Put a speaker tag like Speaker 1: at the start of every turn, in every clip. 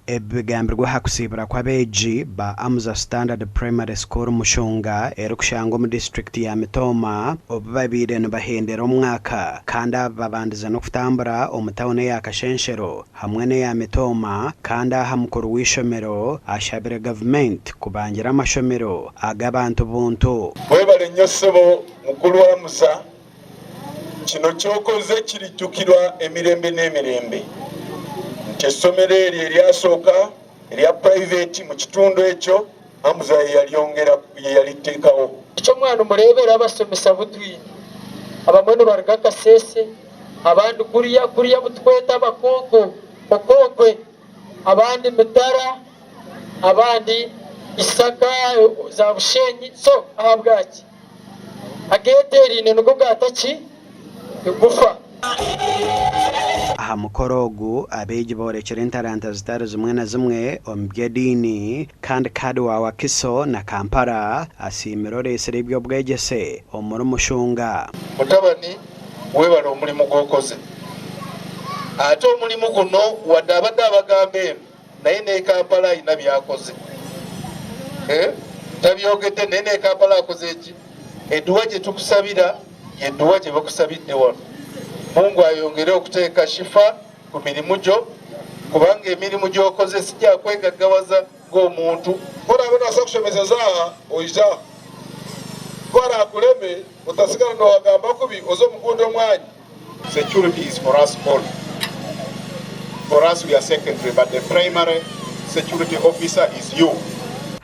Speaker 1: ebigambirwa hakusibira kw'abeegi ba Amuza Standard Primary School Mushunga erukushanga mu district ya Mitoma obubabiire nibahendera omwaka kandi babandize n'okutambura omu tawuni ya Kashenshero hamwe n'eya Mitoma kandi aha mukuru w'ishomero ashabire government kubangira amashomero ag'abantu buntu.
Speaker 2: Webale nnyo ssebo mukulu wa Amuza, kino kyokoze kirijjukirwa emirembe n'emirembe. Essomero eryo eryasooka erya private mu kitundu ekyo Amuza yaliteekawo.
Speaker 3: Ekyo mwana muleebera abasomesa budwini abamwe baraga Kasese abandi kuriya butweta abakogo okogwe abandi Mitara abandi Isaka za Bushenyi so ahabwaki ageterine nugo gataki gufa.
Speaker 1: Aha mukoro ogu abeegi borekera entaranta zitari zimwe na zimwe omu by'ediini kandi kadi wa Wakiso na Kampala asiimira oreesera eby'obwegyese omuri Mushunga.
Speaker 2: Mutabani webale omulimu gw'okoze ate omulimu guno wadde abadde abagamba eno naye ne Kampala alina byakoze tabyogedde naye ne Kampala akoze eki edduwa gye tukusabira yedduwa gye bakusabidde wano. Mungu ayongere okuteeka shifa ku mirimu gyo kubanga emirimu gy'okoze sijja kwegaggawaza ng'omuntu. Kola abana asakushomeseza oija kola akuleme otasigala n'owagamba kubi oze omugunda omwanyi.
Speaker 4: Security is for us all. For us we are secondary, but the primary security officer is you.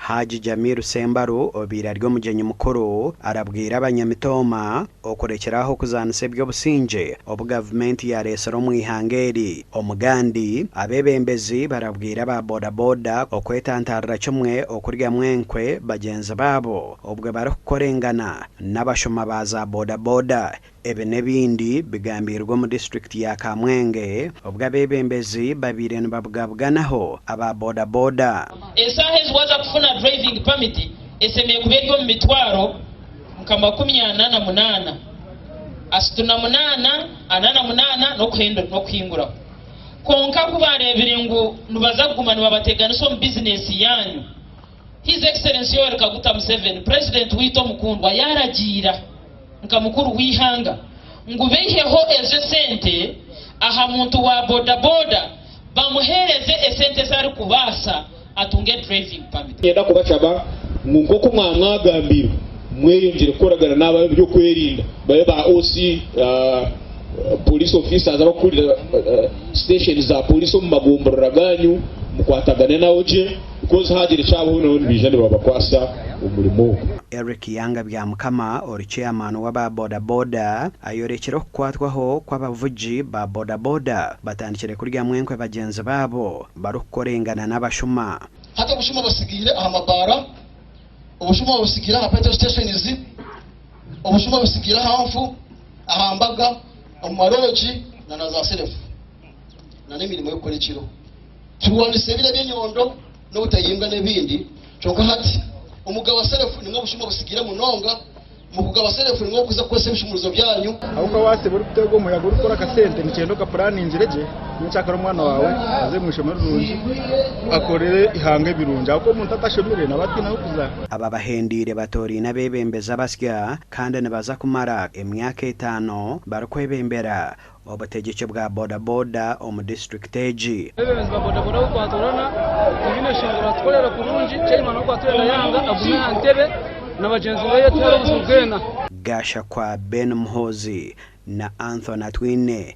Speaker 1: Haji Jamiru Sembaru obiira ry'omugenyi mukuru arabwira abanyamitoma okurekeraho kuzaanisa eby'obusinge obu gavumenti yareesera omu ihanga eri. Omugandi abebembezi barabwira ba bodaboda okwetantarira kimwe okuryamu enkwe bagenzi baabo obwe barikukorengana n'abashoma ba za bodaboda. Ebe n'ebindi bigambirwa mu district ya Kamwenge obwo abebembezi babiire nibabugabuganaho aba bodaboda.
Speaker 5: Esaha eziwaza kufuna driving permit esemeye kubeeryo mu mitwaro nka 88 asituna 88 n'okuhingura konka kubarebire ngu nibaza kuguma nibabateganisa omu bizinesi yanyu. His Excellency Yoweri Kaguta Museveni President wiito omukundwa yaragira nka mukuru w'ihanga ngubeiheho ezo sente aha muntu wa bodaboda bamuhereze esente zari kubasa atunge driving permit.
Speaker 6: Yenda kubachaba nkoko mwamwagambira mweyongere koragana n'abayo byo kwerinda baye ba OC police officers abakurira station za police mu magomborora ganyu mukwatagane nawo je because hagire cyabo no bijane babakwasa umurimo.
Speaker 1: Eric Yanga Byamukama ori chairman w'aba bodaboda ayorekera okukwatwaho kw'abavugi ba bodaboda batandikire kurya mwenkwe bagenzi baabo barukorengana n'abashuma.
Speaker 7: Hata obushuma basigire aha mabara, obushuma basigire aha petrol stations, obushuma basigire aha nfu, aha mbaga, omu maroji na za serefu na n'emirimo yo gukora ekiro. Turwanise bira by'enyondo n'obutayimbwa n'ebindi kyonka hati umugabo serefu nimwe bushimo busigira munonga mugabo serefu nimwe kuza kwese bishumuzo byanyu
Speaker 8: ahubwo wase buri kutego umuyaga uri gukora kasente nikendo ka planning reje n'inshaka umwana wawe aze mwishomero runji akorere ihanga birunja ahubwo umuntu atashomere nabati naho kuza.
Speaker 1: Aba bahendire batori n'abebembeza basya kandi nibaza kumara emyaka 5 barikwebembera obutegeke bwa bodaboda omu district eji.
Speaker 8: Ebembezi ba bodaboda ukwatorana ibine shingiro tkolera kurunji chairman ukwatorera yanga agume antebe na bagenzi baye twara busugena.
Speaker 1: Gasha kwa Ben Mhozi na Anthony Twine